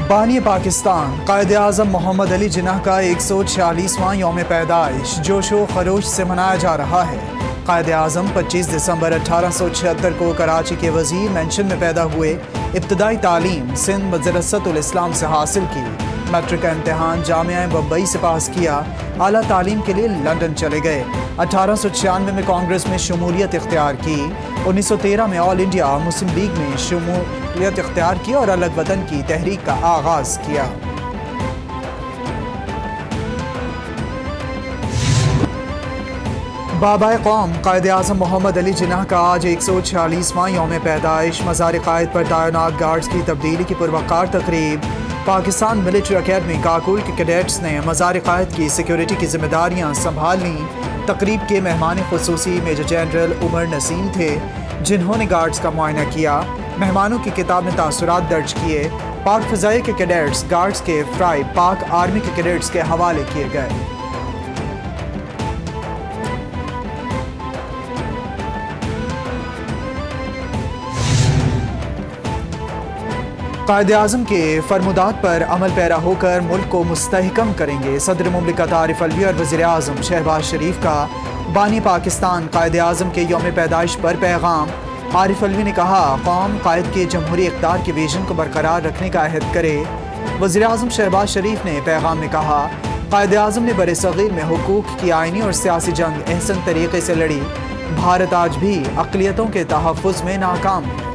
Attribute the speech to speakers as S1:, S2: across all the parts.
S1: बानी पाकिस्तान कायद आज़म मोहम्मद अली जिन्ना का 146वां यौम पैदाइश जोशो खरोश से मनाया जा रहा है। कायद आज़म 25 दिसंबर 1876 को कराची के वजीर मेंशन में पैदा हुए। इब्तदाई तालीम सिंध मदरसतुल इस्लाम से हासिल की। मैट्रिक का इम्तहान जामिया बम्बई से पास किया। आला तालीम के लिए लंदन चले गए। 1896 में कांग्रेस में शमूलियत इख्तियार की। 1913 में ऑल इंडिया मुस्लिम लीग में शमूलियत इख्तियार की और अलग वतन की तहरीक का आगाज किया। बाबाए कौम कायद आज़म मोहम्मद अली जिन्ना का आज 146वां यौम पैदाइश। मज़ार कायद पर तैनात गार्ड्स की तब्दीली की पुरवकार तकरीब। पाकिस्तान मिलिट्री अकेडमी काकुल के कैडेट्स ने मज़ार कायद की सिक्योरिटी की जिम्मेदारियां संभाल लीं। तकरीब के मेहमान खुसूसी मेजर जनरल उमर नसीम थे, जिन्होंने गार्ड्स का मुआयना किया। मेहमानों की किताब में तासुरात दर्ज किए। पाक फ़ज़ाई के कैडेट्स गार्ड्स के फ्राई पाक आर्मी के कैडेट्स के हवाले किए गए। कायद आज़म के फरमुदात पर अमल पैरा होकर मुल्क को मुस्तहकम करेंगे। सदर मुमलिकत आरिफ अलवी और वज़ीर आज़म शहबाज शरीफ का बानी पाकिस्तान कायद आज़म के यौम पैदाइश पर पैगाम। आरिफ अलवी ने कहा, कौम कायद के जमहूरी इक़्तिदार के विजन को बरकरार रखने का अहद करे। वज़ीर आज़म शहबाज शरीफ ने पैगाम में कहा, कायद आज़म ने बरे सग़ीर में हुकूक की आइनी और सियासी जंग अहसन तरीक़े से लड़ी। भारत आज भी अक़लियतों के तहफ़्फ़ुज़ में नाकाम है।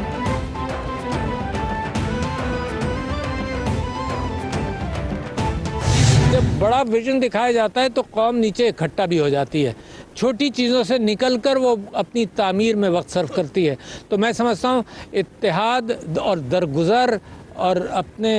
S2: जब बड़ा विजन दिखाया जाता है तो कौम नीचे इकट्ठा भी हो जाती है। छोटी चीज़ों से निकलकर वो अपनी तामीर में वक्त सर्फ करती है। तो मैं समझता हूँ इत्तेहाद और दरगुजर और अपने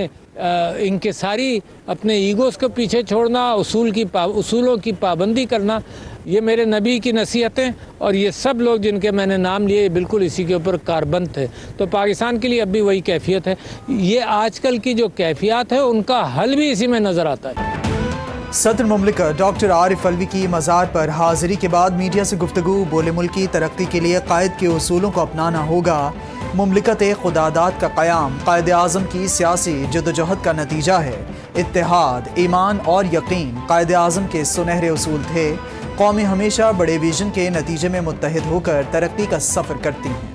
S2: इंकिसारी अपने ईगोस को पीछे छोड़ना, उसूलों की पाबंदी करना, ये मेरे नबी की नसीहतें और ये सब लोग जिनके मैंने नाम लिए बिल्कुल इसी के ऊपर कारबंद थे। तो पाकिस्तान के लिए अब भी वही कैफियत है। ये आजकल की जो कैफियत है उनका हल भी इसी में नज़र आता है।
S1: सदर मुमलिकत डॉक्टर आरिफ अलवी की मज़ार पर हाज़िरी के बाद मीडिया से गुफ्तगू। बोले, मुल्क की तरक्की के लिए कायद के उसूलों को अपनाना होगा। मुमलिकत खुदादात का क़याम कायद आज़म की सियासी जदोजहद का नतीजा है। इत्तेहाद, ईमान और यकीन कायद आज़म के सुनहरे उसूल थे। कौमें हमेशा बड़े विजन के नतीजे में मुत्तहिद होकर तरक्की का सफ़र करती हैं।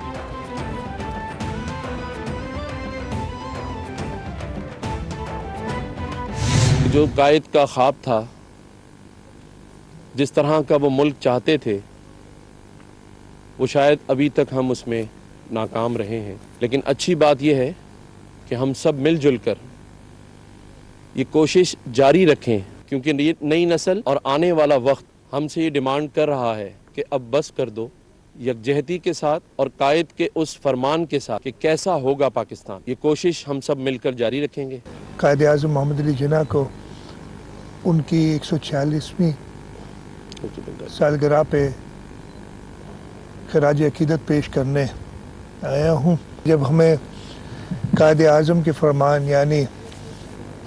S3: जो कायद का ख्वाब था, जिस तरह का वो मुल्क चाहते थे, वो शायद अभी तक हम उसमें नाकाम रहे हैं। लेकिन अच्छी बात यह है कि हम सब मिलजुल कर ये कोशिश जारी रखें, क्योंकि ये नई नस्ल और आने वाला वक्त हमसे ये डिमांड कर रहा है कि अब बस कर दो, यकजहती के साथ और कायद के उस फरमान के साथ कि कैसा होगा पाकिस्तान। ये कोशिश हम सब मिलकर जारी रखेंगे।
S4: कायद आज़म मोहम्मद अली जिन्ना को उनकी 146वीं सालगिरह पे खराज अकीदत पेश करने आया हूँ। जब हमें कायद आज़म के फरमान यानी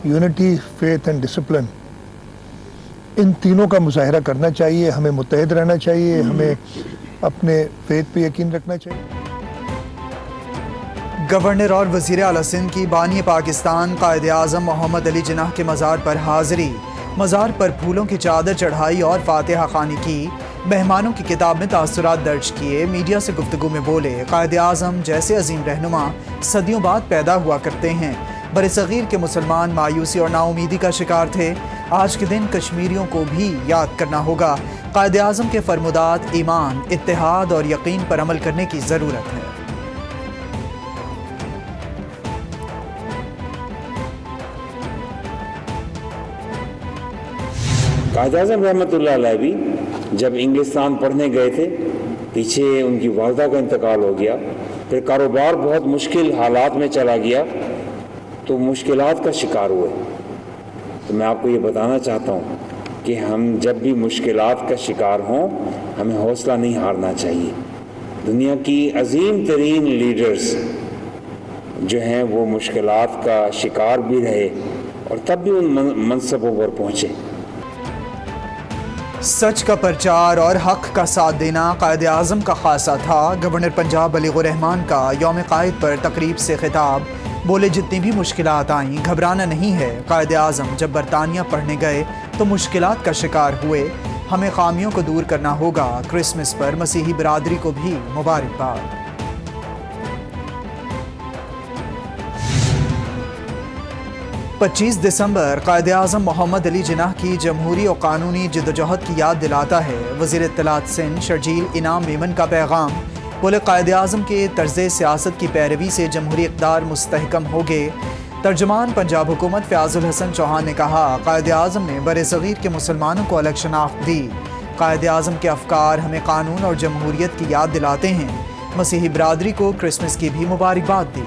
S4: यूनिटी, फेथ एंड डिसिप्लिन, इन तीनों का मुजाहरा करना चाहिए। हमें मुत्तहिद रहना चाहिए, हमें अपने फेथ पे यकीन रखना चाहिए।
S1: गवर्नर और वज़ीर आला सिंध की बानी पाकिस्तान कायद आज़म मोहम्मद अली जिन्ना के मज़ार पर हाज़िरी। मज़ार पर फूलों की चादर चढ़ाई और फातिहा ख़ानी की। मेहमानों की किताब में तासुरात दर्ज किए। मीडिया से गुफ्तगू में बोले, कायद आज़म जैसे अजीम रहनुमा सदियों बाद पैदा हुआ करते हैं। बरे सग़ीर के मुसलमान मायूसी और नाउमीदी का शिकार थे। आज के दिन कश्मीरियों को भी याद करना होगा। कायद आज़म के फरमुदात ईमान, इत्तेहाद और यकीन पर अमल करने की ज़रूरत है।
S5: कायद आज़म रहमतुल्लाह अलैह भी जब इंग्लिस्तान पढ़ने गए थे, पीछे उनकी वालदा का इंतकाल हो गया, फिर कारोबार बहुत मुश्किल हालात में चला गया, तो मुश्किलात का शिकार हुए। तो मैं आपको ये बताना चाहता हूँ कि हम जब भी मुश्किलात का शिकार हों, हमें हौसला नहीं हारना चाहिए। दुनिया की अजीम तरीन लीडर्स जो हैं वो मुश्किलात का शिकार भी रहे और तब भी उन मनसबों पर पहुँचे।
S1: सच का प्रचार और हक का साथ देना कायद आज़म का खासा था। गवर्नर पंजाब बलीगुर रहमान का यौम कायद पर तकरीब से खिताब। بولے جتنی بھی مشکلات آئیں گھبرانا نہیں ہے، قائد اعظم جب برطانیہ پڑھنے گئے تو مشکلات کا شکار ہوئے، ہمیں خامیوں کو دور کرنا ہوگا، کرسمس پر مسیحی برادری کو بھی مبارکباد۔ 25 دسمبر قائد اعظم محمد علی جناح کی جمہوری اور قانونی جدوجہد کی یاد دلاتا ہے۔ وزیر اطلاعات سندھ شرجیل انعام میمن کا پیغام، بولے قائد اعظم کے طرز سیاست کی پیروی سے جمہوری اقدار مستحکم ہو گئے۔ ترجمان پنجاب حکومت فیاض الحسن چوہان نے کہا، قائد اعظم نے بر صغیر کے مسلمانوں کو الگ شناخت دی۔ قائد اعظم کے افکار ہمیں قانون اور جمہوریت کی یاد دلاتے ہیں۔ مسیحی برادری کو کرسمس کی بھی مبارکباد دی۔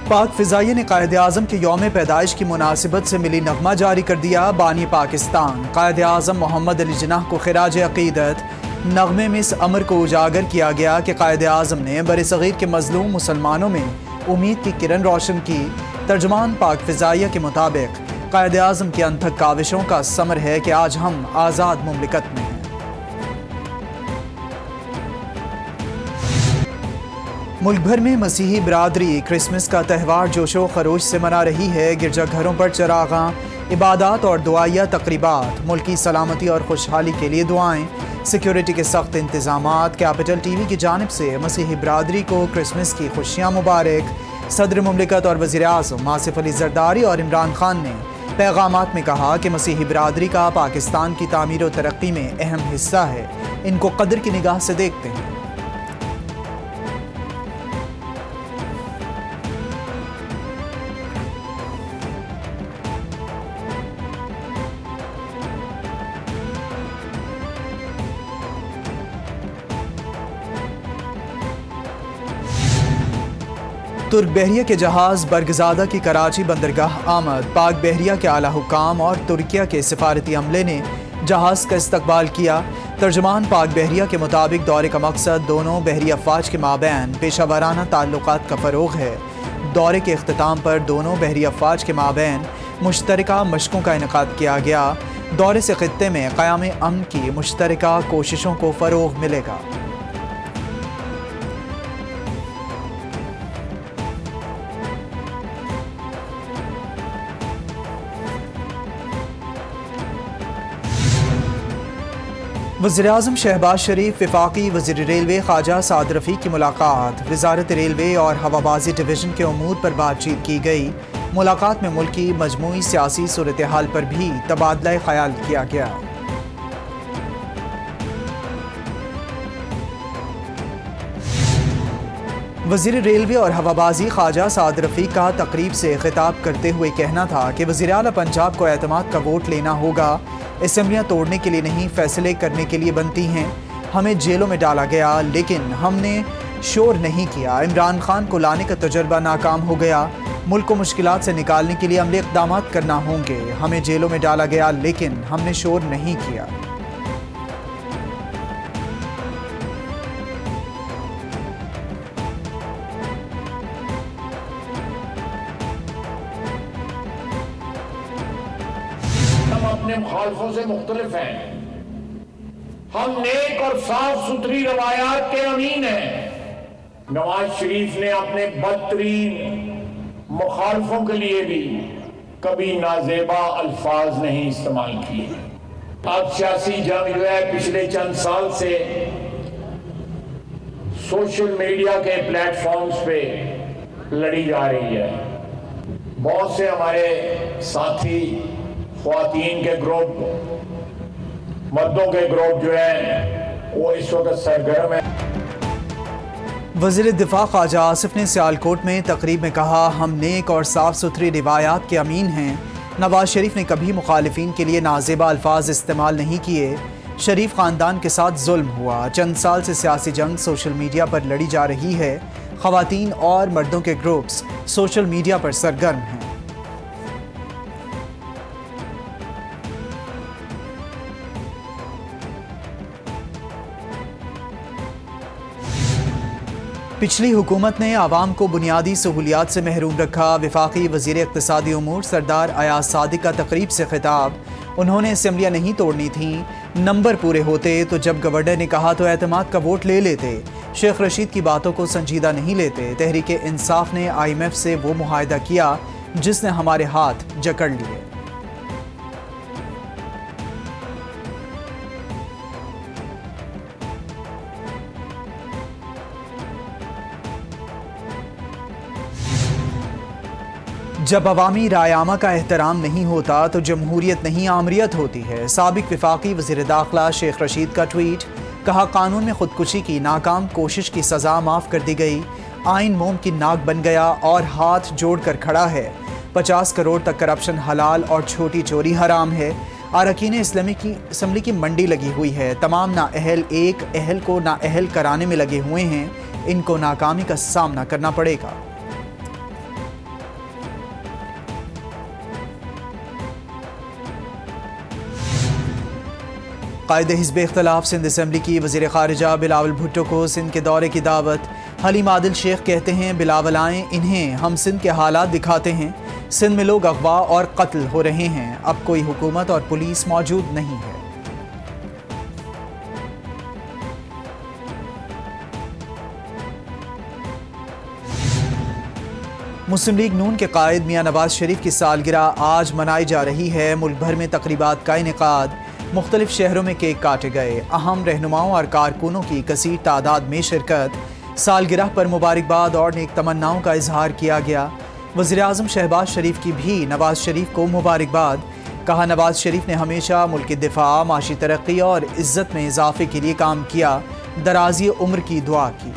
S1: پاک فضائیہ نے قائد اعظم کے یوم پیدائش کی مناسبت سے ملی نغمہ جاری کر دیا۔ بانی پاکستان قائد اعظم محمد علی جناح کو خراج عقیدت۔ نغمے میں اس امر کو اجاگر کیا گیا کہ قائد اعظم نے برصغیر کے مظلوم مسلمانوں میں امید کی کرن روشن کی۔ ترجمان پاک فضائیہ کے مطابق قائد اعظم کی انتھک کاوشوں کا ثمر ہے کہ آج ہم آزاد مملکت میں ہیں۔ ملک بھر میں مسیحی برادری کرسمس کا تہوار جوش و خروش سے منا رہی ہے۔ گرجا گھروں پر چراغاں، عبادات اور دعائیہ تقریبات، ملکی سلامتی اور خوشحالی کے لیے دعائیں، سیکیورٹی کے سخت انتظامات۔ کیپٹل ٹی وی کی جانب سے مسیحی برادری کو کرسمس کی خوشیاں مبارک۔ صدر مملکت اور وزیر اعظم آصف علی زرداری اور عمران خان نے پیغامات میں کہا کہ مسیحی برادری کا پاکستان کی تعمیر و ترقی میں اہم حصہ ہے، ان کو قدر کی نگاہ سے دیکھتے ہیں۔ ترک بحریہ کے جہاز برگزادہ کی کراچی بندرگاہ آمد۔ پاک بحریہ کے اعلیٰ حکام اور ترکیہ کے سفارتی عملے نے جہاز کا استقبال کیا۔ ترجمان پاک بحریہ کے مطابق دورے کا مقصد دونوں بحری افواج کے مابین پیشہ ورانہ تعلقات کا فروغ ہے۔ دورے کے اختتام پر دونوں بحری افواج کے مابین مشترکہ مشقوں کا انعقاد کیا گیا۔ دورے سے خطے میں قیام امن کی مشترکہ کوششوں کو فروغ ملے گا۔ وزیراعظم شہباز شریف وفاقی وزیر ریلوے خواجہ سعد رفیق کی ملاقات۔ وزارت ریلوے اور ہوابازی ڈویژن کے امور پر بات چیت کی گئی۔ ملاقات میں ملک کی مجموعی سیاسی صورتحال پر بھی تبادلہ خیال کیا گیا۔ وزیر ریلوے اور ہوابازی خواجہ سعد رفیق کا تقریب سے خطاب کرتے ہوئے کہنا تھا کہ وزیر اعلیٰ پنجاب کو اعتماد کا ووٹ لینا ہوگا۔ اسمبلیاں توڑنے کے لیے نہیں، فیصلے کرنے کے لیے بنتی ہیں۔ ہمیں جیلوں میں ڈالا گیا لیکن ہم نے شور نہیں کیا۔ عمران خان کو لانے کا تجربہ ناکام ہو گیا۔ ملک کو مشکلات سے نکالنے کے لیے عملی اقدامات کرنا ہوں گے۔ ہمیں جیلوں میں ڈالا گیا لیکن ہم نے شور نہیں کیا۔
S6: ہم اپنے مخالفوں سے مختلف ہیں، ہم نیک اور صاف ستھری روایات کے امین ہیں۔ نواز شریف نے اپنے بدترین مخالفوں کے لیے بھی کبھی نازیبا الفاظ نہیں استعمال کیے۔ اب سیاسی جنگ جو ہے پچھلے چند سال سے سوشل میڈیا کے پلیٹ فارمز پہ لڑی جا رہی ہے۔ بہت سے ہمارے ساتھی خواتین کے گروپ، مردوں کے گروپ جو ہیں وہ اس وقت سرگرم ہیں۔
S1: وزیر دفاع خواجہ آصف نے سیالکوٹ میں تقریب میں کہا، ہم نیک اور صاف ستھری روایات کے امین ہیں۔ نواز شریف نے کبھی مخالفین کے لیے نازیبا الفاظ استعمال نہیں کیے۔ شریف خاندان کے ساتھ ظلم ہوا۔ چند سال سے سیاسی جنگ سوشل میڈیا پر لڑی جا رہی ہے۔ خواتین اور مردوں کے گروپس سوشل میڈیا پر سرگرم ہیں۔ पिछली हुकूमत ने आवाम को बुनियादी सहूलियात से महरूम रखा। वफाकी वज़ीर इक़्तिसादी उमूर सरदार अयाज सादिक का तकरीब से खिताब। उन्होंने असम्बलियाँ नहीं तोड़नी थीं, नंबर पूरे होते तो जब गवर्नर ने कहा तो एतमाद का वोट ले लेते। शेख रशीद की बातों को संजीदा नहीं लेते। तहरीक इंसाफ ने IMF से वो मुआहदा किया जिसने हमारे हाथ जकड़ लिए। जब अवामी रायामा का एहतराम नहीं होता तो जमहूरियत नहीं आमरियत होती है। साबिक वफाकी वज़ीर दाखिला शेख रशीद का ट्वीट। कहा कानून में खुदकुशी की नाकाम कोशिश की सज़ा माफ़ कर दी गई। आइन मोम की नाक बन गया और हाथ जोड़ कर खड़ा है। 50 करोड़ तक करप्शन हलाल और छोटी चोरी हराम है। अरकान असम्बली की मंडी लगी हुई है। तमाम नाअहल एक अहल को नाअहल कराने में लगे हुए हैं। इनको नाकामी का सामना करना पड़ेगा। कायदे हिज़्ब इख्तिलाफ सिंध असम्बली की वज़ीर ख़ारिजा बिलावल भुट्टो को सिंध के दौरे की दावत। हलीम आदिल शेख कहते हैं बिलावल आएँ, इन्हें हम सिंध के हालात दिखाते हैं। सिंध में लोग अगवा और कत्ल हो रहे हैं। अब कोई हुकूमत और पुलिस मौजूद नहीं है। मुस्लिम लीग नून के कायद मियां नवाज शरीफ की सालगिरह आज मनाई जा रही है। मुल्क भर में तकरीबात का इनेकाद। मुख्तलिफ शहरों में केक काटे गए। अहम रहनुमाओं और कारकुनों की कसीर तादाद में शिरकत। सालगिरह पर मुबारकबाद और नेक तमन्नाओं का इजहार किया गया। वज़ीर आज़म शहबाज शरीफ की भी नवाज शरीफ को मुबारकबाद। कहा नवाज शरीफ ने हमेशा मुल्क की दिफा, माशी तरक्की और इज़्ज़त में इजाफे के लिए काम किया। दराज़ी उम्र की दुआ की।